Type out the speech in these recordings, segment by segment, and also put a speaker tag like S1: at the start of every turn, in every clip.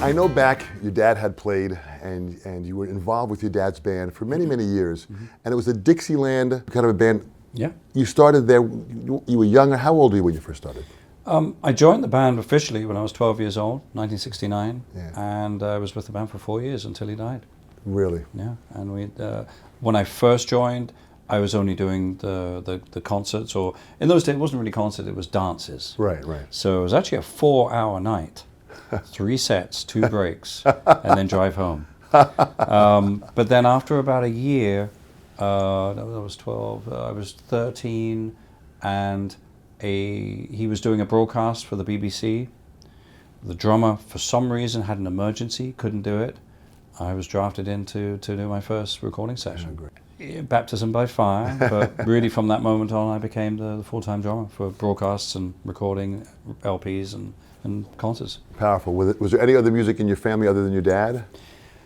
S1: I know back your dad had played and you were involved with your dad's band for many, many years. And it was a Dixieland kind of a band.
S2: Yeah.
S1: You started there, you were younger. How old were you when you first started?
S2: I joined the band officially when I was 12 years old, 1969,
S1: Yeah.
S2: and I was with the band for 4 years until he died.
S1: Really?
S2: Yeah, and when I first joined, I was only doing the concerts, or in those days it wasn't really concerts, it was dances.
S1: Right, right.
S2: So it was actually a 4-hour night, 3 sets, 2 breaks, and then drive home. But then after about a year, I was 12, I was 13, and he was doing a broadcast for the BBC. The drummer, for some reason, had an emergency, couldn't do it. I was drafted in to do my first recording session. Baptism by fire, but really from that moment on I became the full-time drummer for broadcasts and recording LPs and concerts.
S1: Powerful. Was there any other music in your family other than your dad?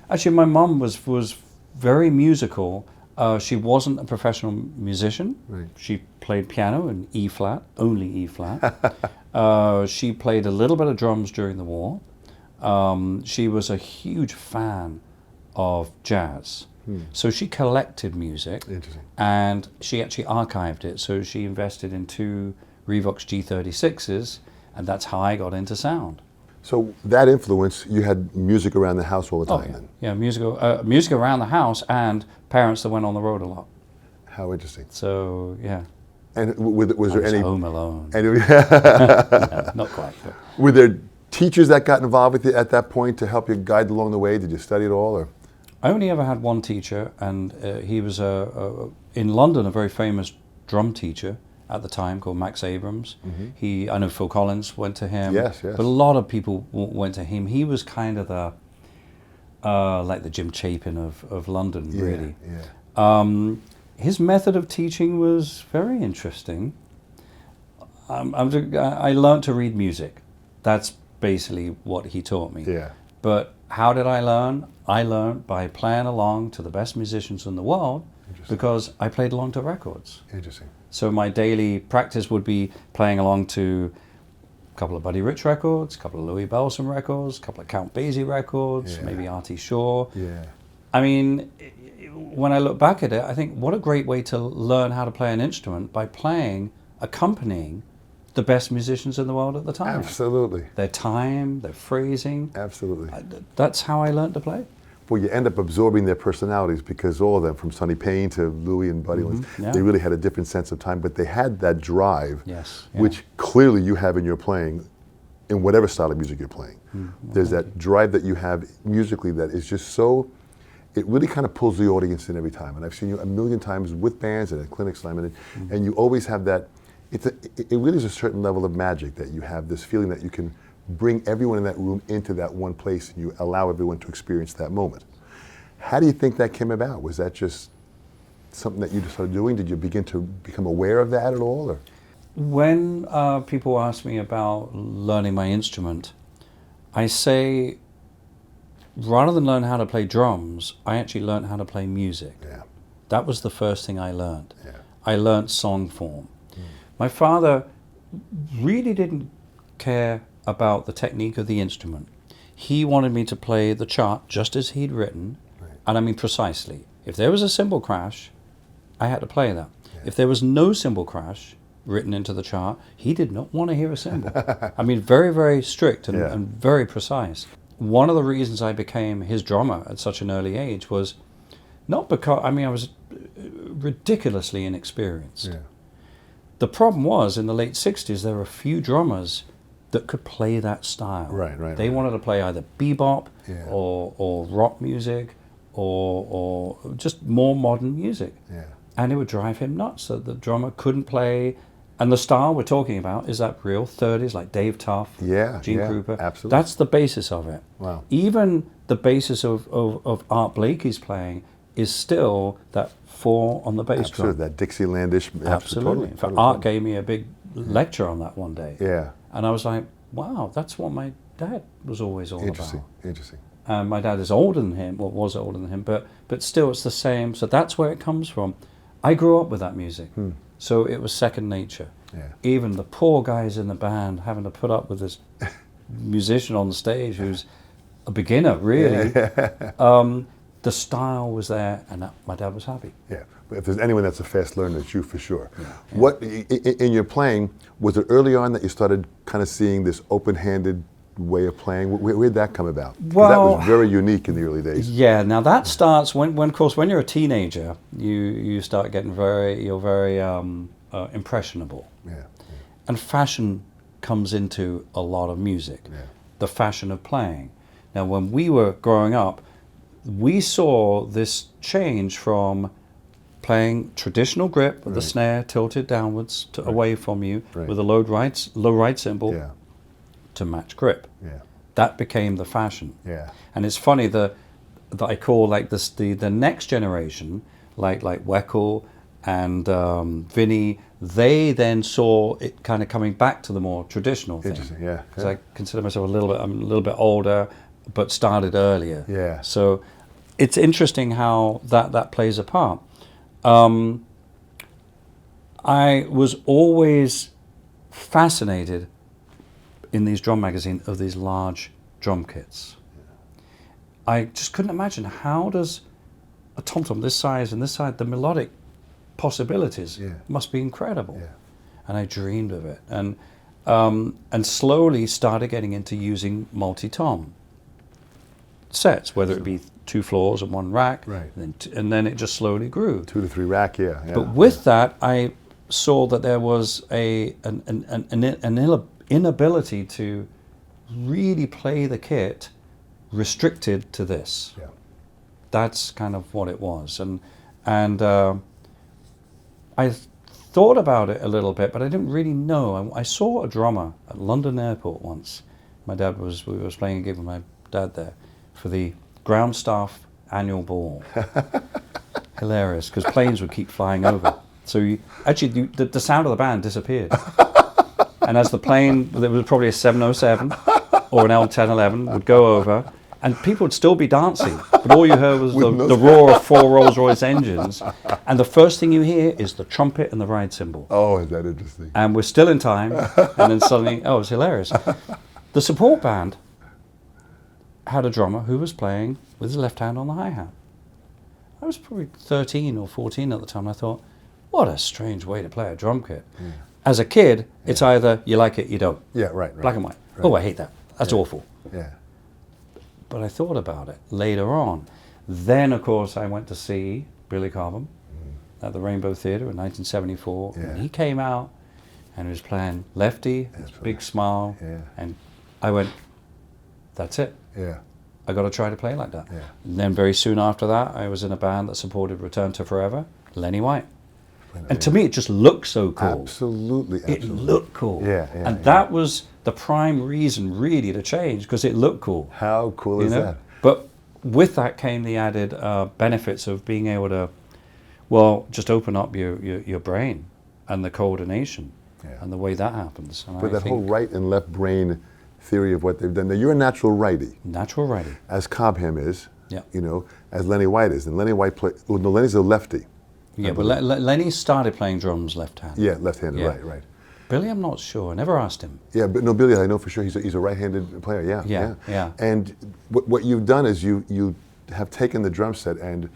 S2: Actually, my mum was very musical. She wasn't a professional musician.
S1: Right.
S2: She played piano in E flat, only E flat. She played a little bit of drums during the war. She was a huge fan of jazz. So she collected music.
S1: Interesting.
S2: And she actually archived it. So she invested in 2 Revox G36s, and that's how I got into sound.
S1: So that influence, you had music around the house all the time then?
S2: Yeah, music around the house, and parents that went on the road a lot.
S1: How interesting.
S2: So, yeah.
S1: And was there any...
S2: Home Alone.
S1: Any,
S2: No, not quite. But.
S1: Were there teachers that got involved with you at that point to help you guide along the way? Did you study at all? Or?
S2: I only ever had one teacher, and he was in London a very famous drum teacher at the time called Max Abrams. I know Phil Collins went to him.
S1: Yes, yes.
S2: But a lot of people went to him. He was kind of the like the Jim Chapin of London, really.
S1: Yeah.
S2: His method of teaching was very interesting. I learned to read music. That's basically what he taught me.
S1: Yeah.
S2: But how did I learn? I learned by playing along to the best musicians in the world because I played along to records.
S1: Interesting.
S2: So my daily practice would be playing along to a couple of Buddy Rich records, a couple of Louis Bellson records, a couple of Count Basie records, maybe Artie Shaw.
S1: Yeah.
S2: I mean, when I look back at it, I think what a great way to learn how to play an instrument by accompanying the best musicians in the world at the time.
S1: Absolutely.
S2: Their time, their phrasing.
S1: Absolutely.
S2: That's how I learned to play.
S1: Well, you end up absorbing their personalities because all of them, from Sonny Payne to Louis and Buddy, they really had a different sense of time, but they had that drive, which clearly you have in your playing, in whatever style of music you're playing. There's that drive that you have musically that is just so, it really kind of pulls the audience in every time. And I've seen you a million times with bands and at clinics, and you always have that. It really is a certain level of magic that you have, this feeling that you can bring everyone in that room into that one place and you allow everyone to experience that moment. How do you think that came about? Was that just something that you just started doing? Did you begin to become aware of that at all? Or?
S2: When people ask me about learning my instrument, I say, rather than learn how to play drums, I actually learned how to play music.
S1: Yeah.
S2: That was the first thing I learned.
S1: Yeah.
S2: I learned song form. My father really didn't care about the technique of the instrument. He wanted me to play the chart just as he'd written, and I mean precisely. If there was a cymbal crash, I had to play that. Yeah. If there was no cymbal crash written into the chart, he did not want to hear a cymbal. I mean, very, very strict and very precise. One of the reasons I became his drummer at such an early age was not because, I was ridiculously inexperienced. Yeah. The problem was, in the late 60s, there were a few drummers that could play that style. They wanted to play either bebop or rock music or just more modern music. Yeah. And it would drive him nuts that the drummer couldn't play. And the style we're talking about is that real 30s, like Dave Tuff, Gene Krupa.
S1: Absolutely.
S2: That's the basis of it.
S1: Wow.
S2: Even the basis of Art Blakey's playing is still that 4 on the bass drum.
S1: That Dixielandish.
S2: Absolutely. In fact, Art gave me a big lecture on that one day. Yeah. And I was like, wow, that's what my dad was always all about.
S1: Interesting.
S2: My dad is older than him, or was older than him, but still it's the same. So that's where it comes from. I grew up with that music. So it was second nature. Yeah. Even the poor guys in the band having to put up with this musician on the stage who's a beginner, really. The style was there, and my dad was happy.
S1: Yeah, but if there's anyone that's a fast learner, it's you for sure.
S2: Yeah.
S1: What in your playing, was it early on that you started kind of seeing this open-handed way of playing? Where'd that come about? 'Cause that was very unique in the early days.
S2: Yeah, now that starts when of course, when you're a teenager, you start getting you're very impressionable.
S1: Yeah.
S2: And fashion comes into a lot of music.
S1: Yeah.
S2: The fashion of playing. Now, when we were growing up, we saw this change from playing traditional grip with the snare tilted downwards away from you with a low right cymbal to match grip.
S1: Yeah.
S2: That became the fashion.
S1: Yeah.
S2: And it's funny that I call like this the next generation, like Weckl and Vinny, they then saw it kind of coming back to the more traditional thing.
S1: Interesting, yeah.
S2: Because I consider myself I'm a little bit older, but started earlier.
S1: Yeah.
S2: So it's interesting how that plays a part. I was always fascinated in these drum magazines of these large drum kits. I just couldn't imagine, how does a tom-tom this size and this size, the melodic possibilities must be incredible.
S1: Yeah.
S2: And I dreamed of it, and slowly started getting into using multi-tom sets, whether it be 2 floors and 1 rack, and then it just slowly grew.
S1: 2 to 3 rack, yeah.
S2: But with that, I saw that there was an inability to really play the kit restricted to this.
S1: Yeah.
S2: That's kind of what it was, and I thought about it a little bit, but I didn't really know. I saw a drummer at London Airport once. We was playing a gig with my dad there for the ground staff annual ball. Hilarious, because planes would keep flying over. So the sound of the band disappeared. And as the plane, there was probably a 707 or an L1011, would go over, and people would still be dancing, but all you heard was the roar of 4 Rolls-Royce engines, and the first thing you hear is the trumpet and the ride cymbal.
S1: Oh, is that interesting?
S2: And we're still in time, and then suddenly, it was hilarious. The support band had a drummer who was playing with his left hand on the hi-hat. I was probably 13 or 14 at the time. I thought, what a strange way to play a drum kit. As a kid, it's either you like it, you don't.
S1: Yeah, right.
S2: Black and white. Right. Oh, I hate that. That's awful.
S1: Yeah.
S2: But I thought about it later on. Then, of course, I went to see Billy Cobham at the Rainbow Theatre in 1974.
S1: Yeah.
S2: And he came out and he was playing Lefty, his big smile.
S1: Yeah.
S2: And I went, that's it.
S1: Yeah.
S2: I got to try to play like that.
S1: Yeah.
S2: And then very soon after that, I was in a band that supported Return to Forever, Lenny White. And to me, it just looked so cool.
S1: Absolutely.
S2: It looked cool.
S1: Yeah.
S2: And that was the prime reason really to change, because it looked cool.
S1: How cool is that?
S2: But with that came the added benefits of being able to, well, just open up your brain and the coordination and the way that happens. And
S1: but that whole right and left brain theory of what they've done. Now, you're a natural righty.
S2: Natural righty.
S1: As Cobham is.
S2: Yeah.
S1: You know, as Lenny White is. And Lenny White Lenny's a lefty.
S2: Yeah, but Lenny started playing drums left-handed.
S1: Yeah, left-handed, right.
S2: Billy, I'm not sure. I never asked him.
S1: Yeah, but no, Billy, I know for sure he's a right-handed player. Yeah. And what you've done is you have taken the drum set, and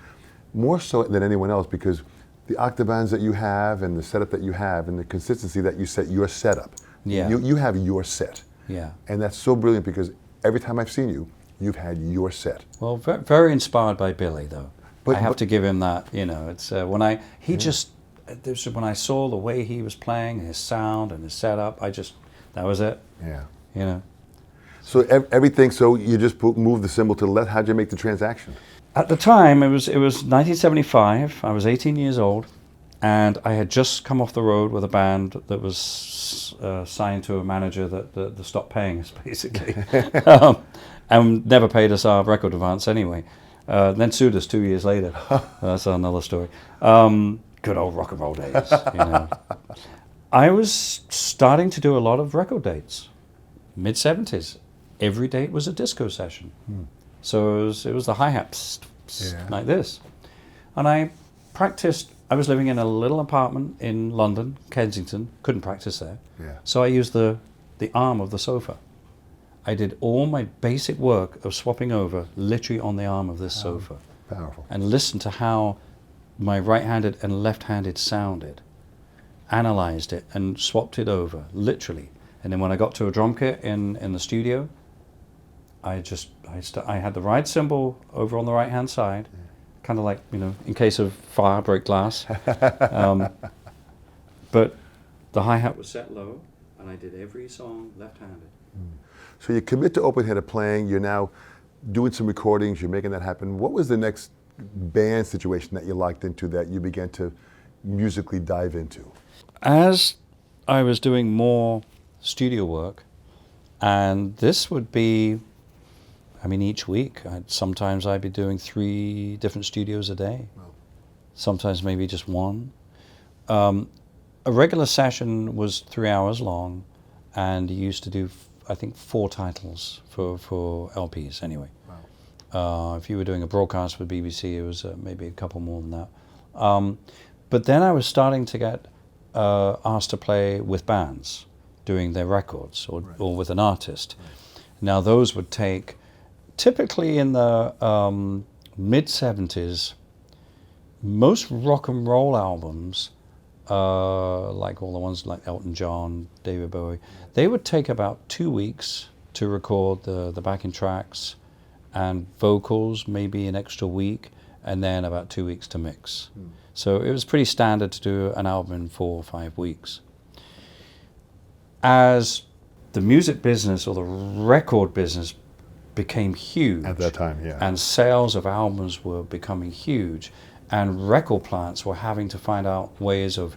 S1: more so than anyone else, because the octabands that you have and the setup that you have and the consistency that you set your setup.
S2: Yeah.
S1: You have your set.
S2: Yeah.
S1: And that's so brilliant, because every time I've seen you, you've had your set.
S2: Well, very inspired by Billy, though. I have to give him that. It's when I saw the way he was playing, his sound and his setup, that was it.
S1: Yeah. So everything. So you just moved the cymbal to the left. How'd you make the transaction?
S2: At the time, it was 1975. I was 18 years old, and I had just come off the road with a band that was signed to a manager that stopped paying us, basically, and never paid us our record advance anyway. Then sued us 2 years later. That's another story. Good old rock and roll days. I was starting to do a lot of record dates, mid-70s. Every date was a disco session. So it was the hi-hats like this. And I practiced. I was living in a little apartment in London, Kensington. Couldn't practice there.
S1: Yeah.
S2: So I used the arm of the sofa. I did all my basic work of swapping over literally on the arm of this sofa.
S1: Powerful.
S2: And listened to how my right-handed and left-handed sounded, analyzed it and swapped it over, literally. And then when I got to a drum kit in the studio, I had the ride cymbal over on the right-hand side, kind of like, you know, in case of fire, break glass. But the hi-hat was set low, and I did every song left-handed.
S1: So you commit to open-headed playing, you're now doing some recordings, you're making that happen. What was the next band situation that you locked into that you began to musically dive into?
S2: As I was doing more studio work, and this would be, I mean, each week, sometimes I'd be doing 3 different studios a day. Wow. Sometimes maybe just 1. A regular session was 3 hours long, and you used to do, I think, 4 titles for LPs anyway. Wow. If you were doing a broadcast with BBC, it was maybe a couple more than that. But then I was starting to get asked to play with bands, doing their records, or with an artist. Right. Now those would take, typically in the mid-70s, most rock and roll albums, like all the ones like Elton John, David Bowie, they would take about 2 weeks to record the backing tracks and vocals, maybe an extra week, and then about 2 weeks to mix. So it was pretty standard to do an album in 4 or 5 weeks. As the music business or the record business became huge
S1: at that time,
S2: and sales of albums were becoming huge, and record plants were having to find out ways of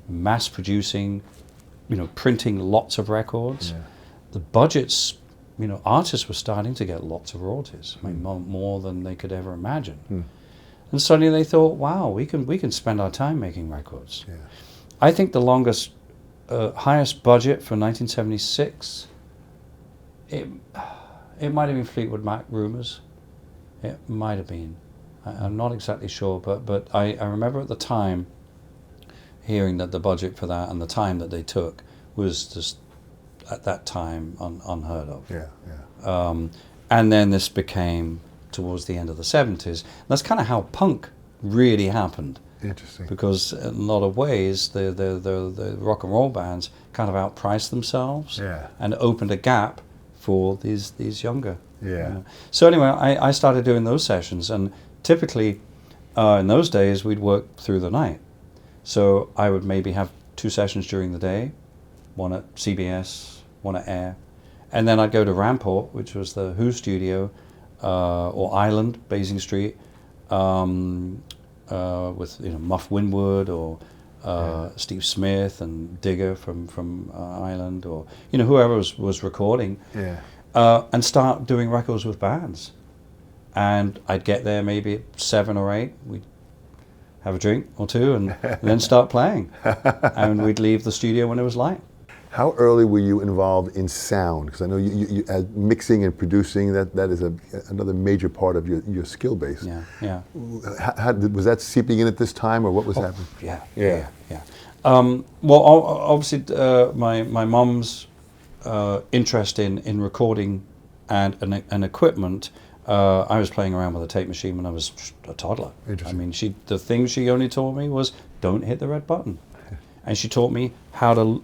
S2: mass producing, you know, printing lots of records. The budgets, you know, artists were starting to get lots of royalties, I mean, more than they could ever imagine. And suddenly they thought, wow, we can spend our time making records. I think the longest, highest budget for 1976, it might have been Fleetwood Mac Rumours. It might have been. I'm not exactly sure, but I remember at the time hearing that the budget for that and the time that they took was just at that time unheard of. And then this became towards the end of the 70s. That's kind of how punk really happened.
S1: Interesting.
S2: Because in a lot of ways, the rock and roll bands kind of outpriced themselves and opened a gap for these younger. So anyway, I started doing those sessions, and typically in those days we'd work through the night. So I would maybe have 2 sessions during the day, one at CBS, one at Air, and then I'd go to Rampart, which was the Who studio, or Island, Basing Street, with, you know, Muff Winwood or Steve Smith and Digger from Island, or, you know, whoever was recording, and start doing records with bands. And I'd get there maybe at 7 or 8. We'd have a drink or 2 and then start playing. And we'd leave the studio when it was light.
S1: How early were you involved in sound? Because I know you mixing and producing, that is another major part of your skill base. Was that seeping in at this time, or what was happening?
S2: Well, obviously, my mom's interest in recording and equipment. I was playing around with a tape machine when I was a toddler. I mean, the thing she only taught me was don't hit the red button, and she taught me how to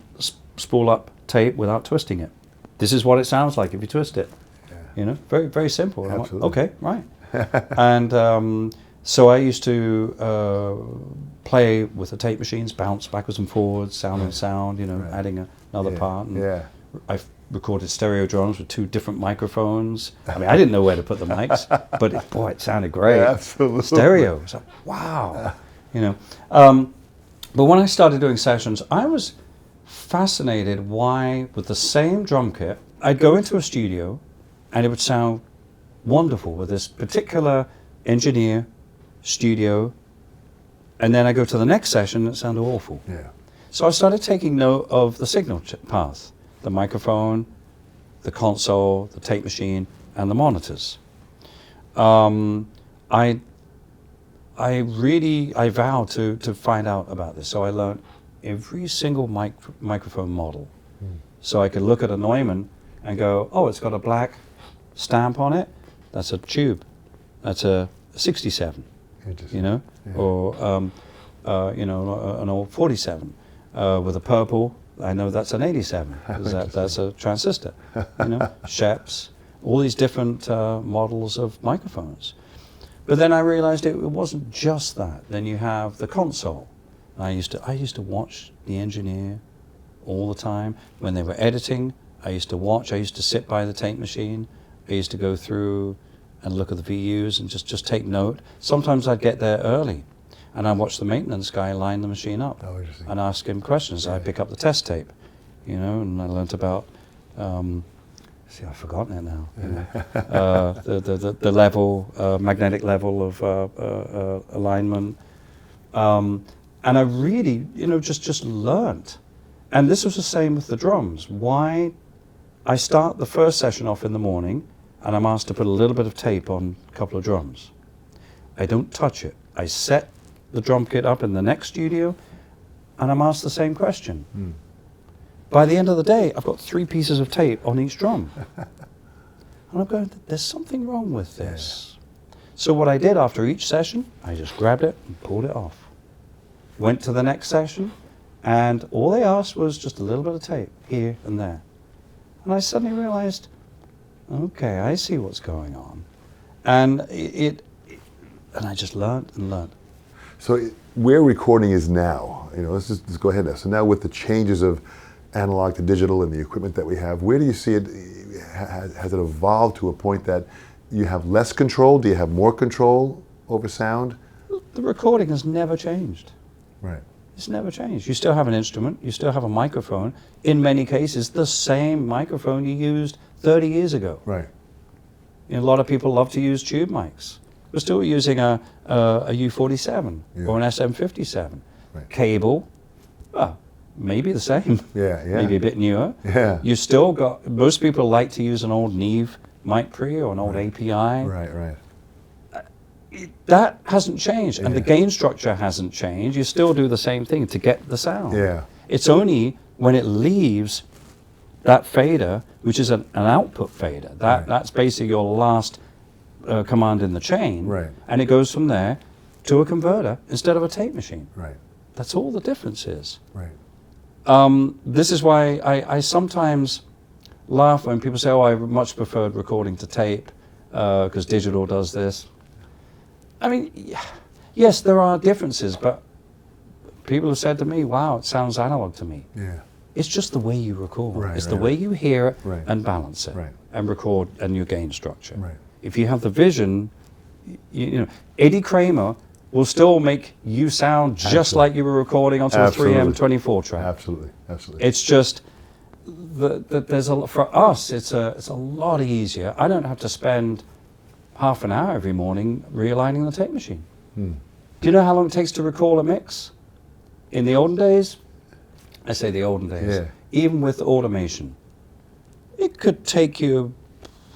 S2: spool up tape without twisting it. This is what it sounds like if you twist it. You know, very, very simple.
S1: Absolutely.
S2: Like, okay, right. And so I used to play with the tape machines, bounce backwards and forwards, sound and sound, you know, adding another part. And I've recorded stereo drums with 2 different microphones. I mean, I didn't know where to put the mics, but boy, it sounded great.
S1: Absolutely.
S2: Stereo. It was like, wow. You know. But when I started doing sessions, I was fascinated why, with the same drum kit, I'd go into a studio and it would sound wonderful with this particular engineer, studio, and then I go to the next session and it sounded awful. So I started taking note of the signal path, the microphone, the console, the tape machine, and the monitors. I vowed to find out about this, so I learned every single microphone model. So I could look at a Neumann and go, oh, it's got a black stamp on it. That's a tube. That's a 67. You know,
S1: yeah.
S2: or you know, an old 47 with a purple. I know that's an 87 because that's a transistor. You know, Sheps, all these different models of microphones. But then I realized it wasn't just that. Then you have the console. I used to watch the engineer all the time when they were editing. I used to watch. I used to sit by the tape machine. I used to go through and look at the VUs and just take note. Sometimes I'd get there early, and I'd watch the maintenance guy line the machine up and ask him questions. I'd pick up the test tape, you know, and I learnt about. See, I've forgotten it now. You know, the level, magnetic level of alignment, and I really, you know, just learnt. And this was the same with the drums. Why? I start the first session off in the morning, and I'm asked to put a little bit of tape on a couple of drums. I don't touch it. I set the drum kit up in the next studio, and I'm asked the same question. Mm. By the end of the day, I've got 3 pieces of tape on each drum. And I'm going, there's something wrong with this. Yeah. So what I did after each session, I just grabbed it and pulled it off. Went to the next session, and all they asked was just a little bit of tape here and there. And I suddenly realized, okay, I see what's going on. And and I just learned and learned.
S1: So where recording is now, you know, let's go ahead now. So now with the changes of analog to digital and the equipment that we have, where do you see it? Has it evolved to a point that you have less control? Do you have more control over sound?
S2: The recording has never changed.
S1: Right.
S2: It's never changed. You still have an instrument, you still have a microphone, in many cases the same microphone you used 30 years ago.
S1: Right.
S2: You know, a lot of people love to use tube mics. We're still using a U47 or an SM57.
S1: Right.
S2: Cable, well, maybe the same.
S1: Yeah.
S2: Maybe a bit newer.
S1: Yeah.
S2: You still got, most people like to use an old Neve mic pre or an old API.
S1: Right.
S2: That hasn't changed, and the gain structure hasn't changed. You still do the same thing to get the sound.
S1: Yeah.
S2: It's only when it leaves that fader, which is an output fader. That's basically your last command in the chain.
S1: Right.
S2: And it goes from there to a converter instead of a tape machine.
S1: Right.
S2: That's all the difference is.
S1: Right.
S2: This is why I sometimes laugh when people say, oh, I much preferred recording to tape because digital does this. I mean, yes, there are differences, but people have said to me, wow, it sounds analog to me.
S1: Yeah.
S2: It's just the way you record.
S1: Right,
S2: it's the way you hear it and balance it
S1: Right.
S2: and record and your gain structure.
S1: Right.
S2: If you have the vision, you know, Eddie Kramer will still make you sound just like you were recording onto a 3M 24 track.
S1: Absolutely.
S2: It's just there's for us, it's a lot easier. I don't have to spend half an hour every morning realigning the tape machine. Do you know how long it takes to record a mix? In the olden days, I say the olden days, even with automation, it could take you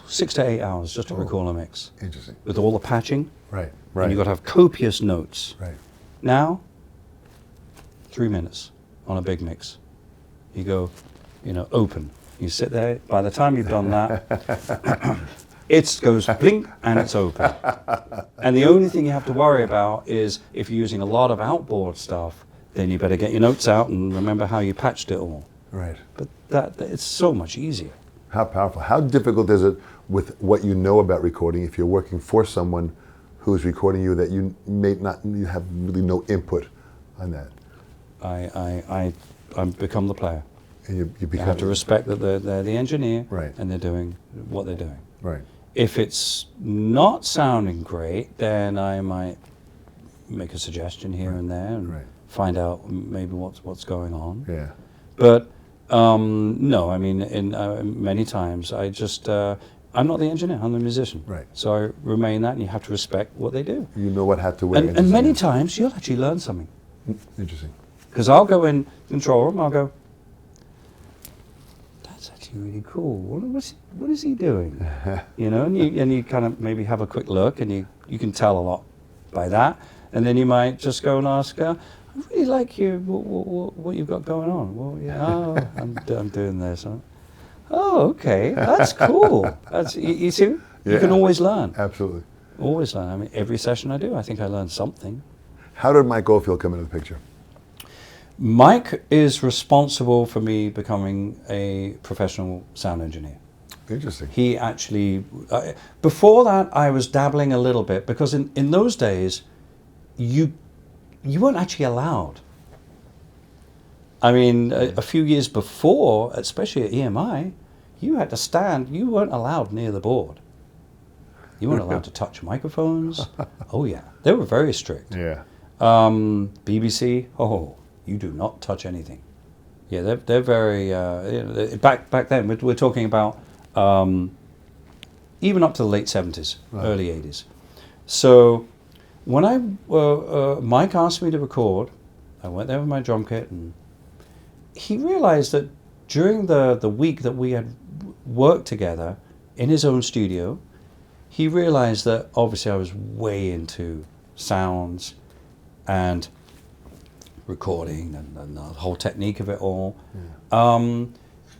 S2: 6 to 8 hours just to record a mix.
S1: Interesting.
S2: With all the patching.
S1: Right.
S2: And you've got to have copious notes.
S1: Right.
S2: Now, 3 minutes on a big mix. You go, you know, open. You sit there. By the time you've done that, it goes blink and it's open. And the only thing you have to worry about is if you're using a lot of outboard stuff, then you better get your notes out and remember how you patched it all.
S1: Right.
S2: But it's so much easier.
S1: How powerful. How difficult is it with what you know about recording if you're working for someone who's recording you that you may not, you have really no input on that?
S2: I become the player.
S1: And you
S2: have to respect that they're the engineer,
S1: right,
S2: and they're doing what they're doing.
S1: Right.
S2: If it's not sounding great, then I might make a suggestion here and there and find out maybe what's going on.
S1: Yeah.
S2: But no, I mean, many times I just I'm not the engineer, I'm the musician.
S1: Right.
S2: So I remain that, and you have to respect what they do.
S1: You know what hat to wear.
S2: And many times you'll actually learn something.
S1: Interesting.
S2: Because I'll go in control room, I'll go, that's actually really cool. What is he doing? You know, and you kind of maybe have a quick look, and you can tell a lot by that. And then you might just go and ask, I really like what you've got going on. Well, yeah, I'm doing this. Huh? Oh, okay, that's cool. That's you see, you can always learn.
S1: Absolutely.
S2: Always learn. I mean, every session I do, I think I learn something.
S1: How did Mike Oldfield come into the picture?
S2: Mike is responsible for me becoming a professional sound engineer.
S1: Interesting.
S2: He actually, before that, I was dabbling a little bit because in those days, you weren't actually allowed. I mean, a few years before, especially at EMI, you had to stand. You weren't allowed near the board. You weren't allowed to touch microphones. Oh yeah, they were very strict.
S1: Yeah.
S2: BBC, oh, you do not touch anything. Yeah, they're very back then. We're talking about even up to the late 70s, early 80s. So when Mike asked me to record, I went there with my drum kit, and he realized that during the week that we had worked together in his own studio, he realized that obviously I was way into sounds and recording and the whole technique of it all. Yeah.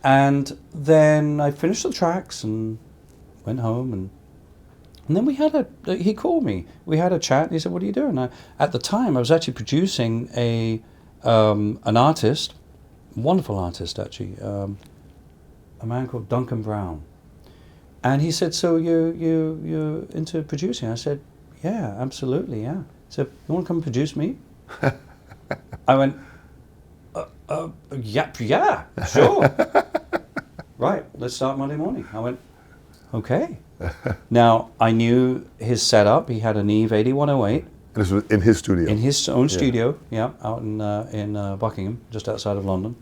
S2: And then I finished the tracks and went home, and then he called me. We had a chat, and he said, "What are you doing?" At the time, I was actually producing an artist, wonderful artist actually, a man called Duncan Brown. And he said, "So you're into producing?" I said, "Yeah, absolutely, yeah." He said, "You want to come produce me?" I went, yeah, sure. Right, let's start Monday morning. I went, okay. Now, I knew his setup. He had an Eve 8108.
S1: And this was in his studio?
S2: In his own studio, yeah, out in Buckingham, just outside of London.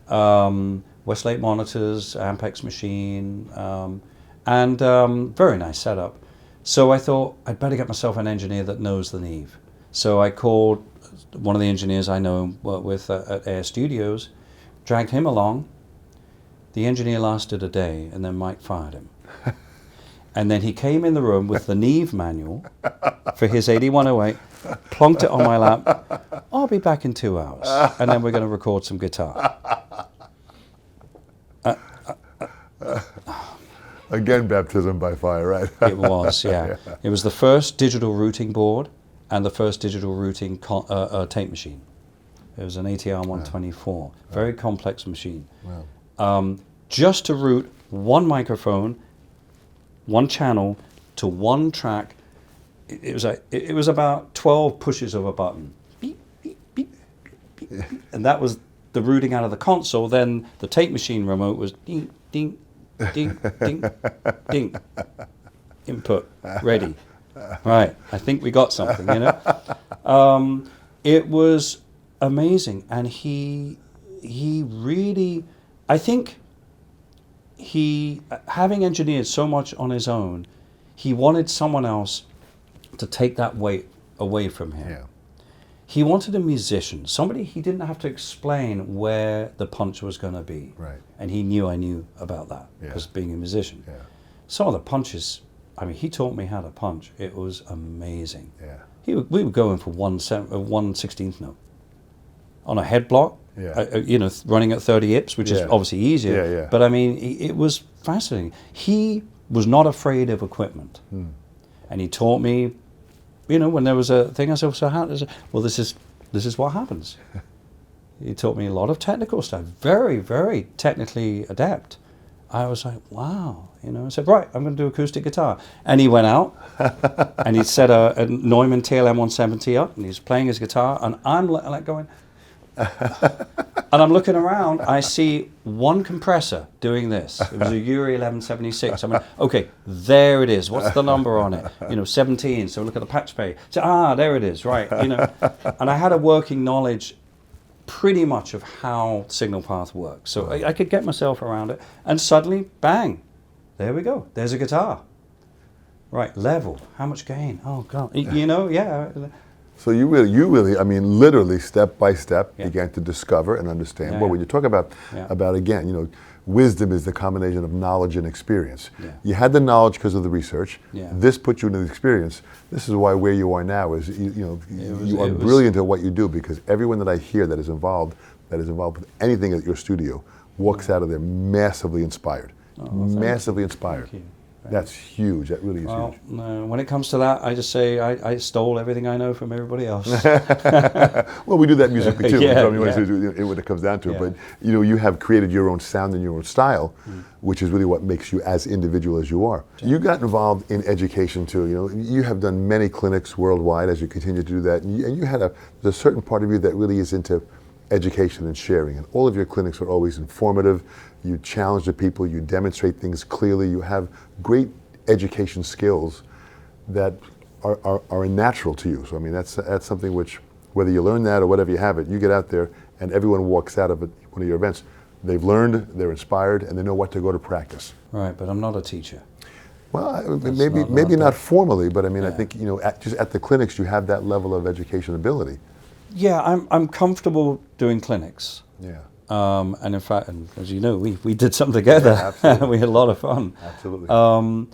S1: Mm-hmm.
S2: Westlake monitors, Ampex machine, and very nice setup. So I thought I'd better get myself an engineer that knows the Neve. So I called one of the engineers I know with at Air Studios, dragged him along. The engineer lasted a day, and then Mike fired him. And then he came in the room with the Neve manual for his 8108, plonked it on my lap. I'll be back in 2 hours, and then we're going to record some guitar.
S1: Again, baptism by fire, right?
S2: It was, yeah. It was the first digital routing board and the first digital routing tape machine. It was an ATR 124, very complex machine. Wow. Just to route one microphone, one channel to one track. It was about 12 pushes of a button. Beep, beep, beep, beep, beep. And that was the routing out of the console. Then the tape machine remote was ding, ding, ding, ding, ding. Input, ready. Right, I think we got something, you know. It was amazing, and he really, I think having engineered so much on his own, he wanted someone else to take that weight away from him. Yeah. He wanted a musician, somebody he didn't have to explain where the punch was going to be. Right. And he knew I knew about that, because being a musician. Yeah. Some of the punches, I mean, he taught me how to punch. It was amazing. Yeah. We were going for 1/16th note on a head block. Yeah. You know, running at 30 IPS, which is obviously easier. Yeah, yeah. But I mean, it was fascinating. He was not afraid of equipment, and he taught me. You know, when there was a thing, I said, "So how does it?" Well, this is what happens. He taught me a lot of technical stuff. Very, very technically adept. I was like, wow. You know, I said, right, I'm going to do acoustic guitar. And he went out, and he set a Neumann TLM 170 up, and he's playing his guitar, and I'm like going, and I'm looking around, I see one compressor doing this. It was a Uri 1176. I mean, okay, there it is. What's the number on it? You know, 17. So look at the patch pay. So, there it is, right. You know, and I had a working knowledge pretty much of how signal path works. So I could get myself around it, and suddenly, bang, there we go. There's a guitar. Right, level. How much gain? Oh, God. You know, yeah.
S1: So you really, I mean, literally step by step began to discover and understand. Well, when you talk about again, you know, wisdom is the combination of knowledge and experience. Yeah. You had the knowledge because of the research. Yeah. This put you into the experience. This is why where you are now is, you are brilliant at what you do, because everyone that I hear that is involved with anything at your studio walks out of there massively inspired. Massively inspired.
S2: Thank you.
S1: That's huge. That really is huge.
S2: No, when it comes to that, I just say I stole everything I know from everybody else.
S1: Well, we do that musically too.
S2: Yeah,
S1: when it comes down to it. But you have created your own sound and your own style, which is really what makes you as individual as you are. You got involved in education too. You have done many clinics worldwide as you continue to do that, and you had there's a certain part of you that really is into education and sharing. And all of your clinics are always informative. You challenge the people, you demonstrate things clearly, you have great education skills that are natural to you. So I mean, that's something which, whether you learn that or whatever you have it, you get out there and everyone walks out of it, one of your events, they've learned, they're inspired, and they know what to go to practice.
S2: Right, but I'm not a teacher.
S1: Well, maybe not formally, but I mean, I think, just at the clinics you have that level of education ability. Yeah,
S2: I'm comfortable doing clinics.
S1: Yeah.
S2: And in fact, and as you know, we did something together.
S1: Yeah, absolutely.
S2: We had a lot of fun.
S1: Absolutely.
S2: I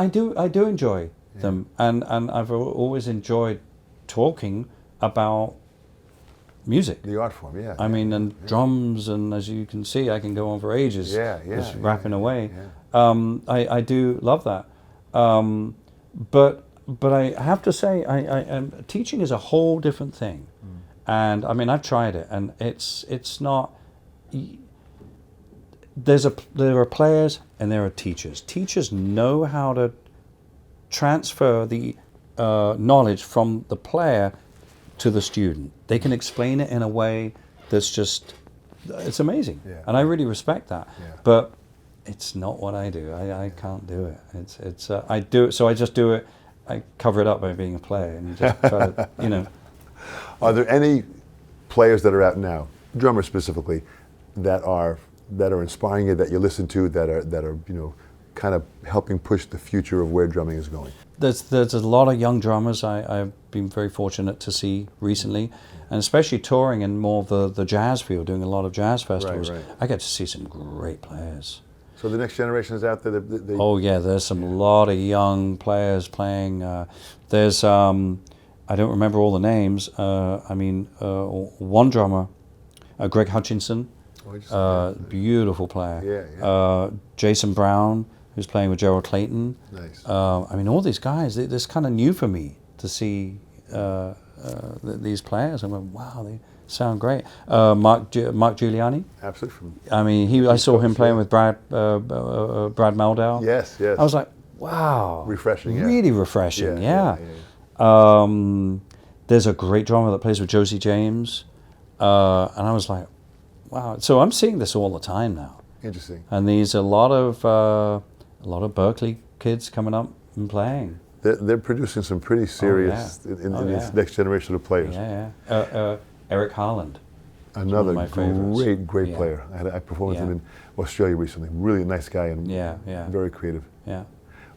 S2: do enjoy them, and I've always enjoyed talking about music.
S1: The art form, yeah.
S2: I mean, and drums, and as you can see, I can go on for ages. Just rapping away.
S1: Yeah.
S2: I do love that. But I have to say, teaching is a whole different thing. And I mean, I've tried it, and it's not. There are players and there are teachers. Teachers know how to transfer the knowledge from the player to the student. They can explain it in a way that's just, it's amazing, and I really respect that. But it's not what I do. I can't do it. I do it, so I just do it. I cover it up by being a player, and you just try to,
S1: Are there any players that are out now, drummers specifically, that are inspiring you, that you listen to, that are kind of helping push the future of where drumming is going?
S2: There's a lot of young drummers I've been very fortunate to see recently, and especially touring in more of the jazz field, doing a lot of jazz festivals. Right. I get to see some great players.
S1: So the next generation is out there.
S2: Oh yeah, there's a lot of young players playing. There's I don't remember all the names. One drummer, Greg Hutchinson, beautiful player. Jason Brown, who's playing with Gerald Clayton.
S1: Nice.
S2: All these guys. It's kind of new for me to see these players. I went, wow, they sound great. Mark Giuliani.
S1: Absolutely.
S2: I saw him playing with Brad Meldau.
S1: Yes.
S2: I was like, wow.
S1: Refreshing.
S2: Really refreshing. Yeah. There's a great drummer that plays with Josie James, and I was like, wow. So I'm seeing this all the time now.
S1: Interesting.
S2: And there's a lot of Berkeley kids coming up and playing.
S1: They're producing some pretty serious in this next generation of players.
S2: Eric Harland.
S1: Another
S2: one of my
S1: great player. I performed with him in Australia recently. Really nice guy and very creative.
S2: Yeah.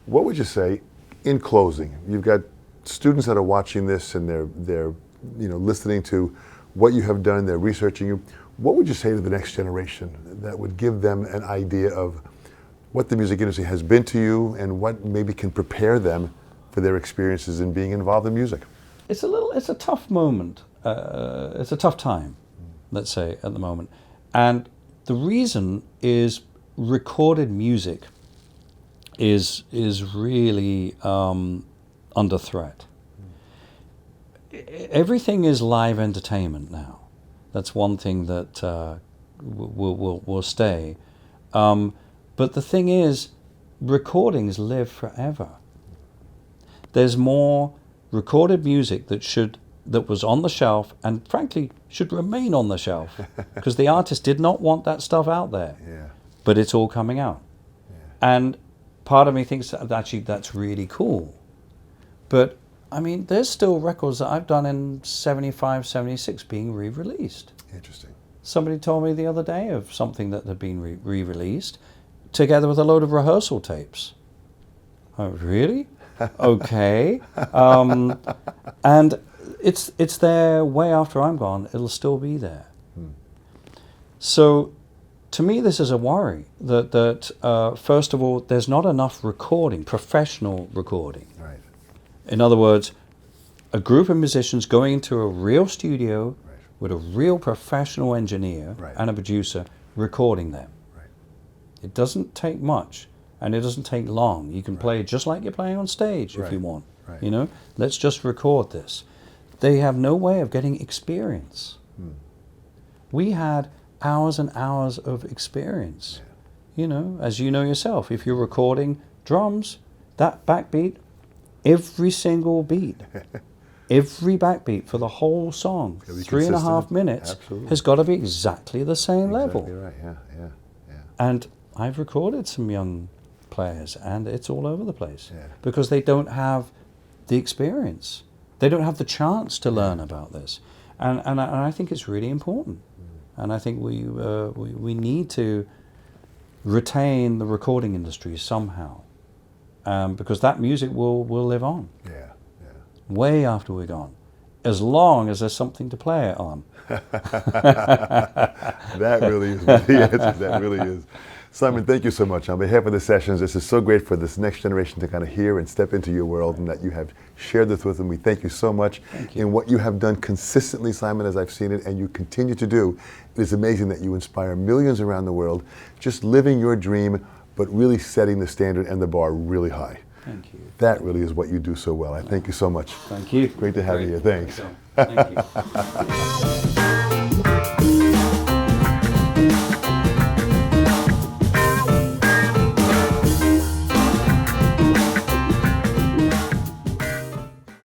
S1: What would you say, in closing? You've got students that are watching this and they're listening to what you have done. They're researching you. What would you say to the next generation that would give them an idea of what the music industry has been to you and what maybe can prepare them for their experiences in being involved in music? It's
S2: a tough moment. It's a tough time, let's say, at the moment. And the reason is recorded music is really under threat. Everything is live entertainment now. That's one thing that will stay. But the thing is, recordings live forever. There's more recorded music that was on the shelf and frankly should remain on the shelf because the artist did not want that stuff out there. But it's all coming out. And part of me thinks that actually that's really cool. But there's still records that I've done in 75, 76 being re-released.
S1: Interesting.
S2: Somebody told me the other day of something that had been re-released together with a load of rehearsal tapes. Oh, really? Okay. And it's there way after I'm gone. It'll still be there. So to me, this is a worry that first of all, there's not enough recording, professional recording.
S1: Right.
S2: In other words, a group of musicians going into a real studio with a real professional engineer and a producer recording them. It doesn't take much, and it doesn't take long. You can play just like you're playing on stage if you want. You know, let's just record this. They have no way of getting experience. We had hours and hours of experience. You know, as you know yourself, if you're recording drums, that backbeat, every single beat, every backbeat for the whole song, 3.5 minutes, has got to be exactly the same level.
S1: Right.
S2: And I've recorded some young players, and it's all over the place because they don't have the experience. They don't have the chance to learn about this, and I think it's really important. And I think we need to retain the recording industry somehow, because that music will live on. Way after we're gone, as long as there's something to play it on.
S1: That really is the answer. That really is. Simon, thank you so much. On behalf of the sessions, this is so great for this next generation to kind of hear and step into your world, and that you have shared this with them. We thank you so much in what you have done consistently, Simon, as I've seen it, and you continue to do. It is amazing that you inspire millions around the world, just living your dream, but really setting the standard and the bar really high.
S2: Thank you.
S1: That really is what you do so well. I thank you so much.
S2: Thank you.
S1: Great to have you here. Thanks.
S2: Thank you.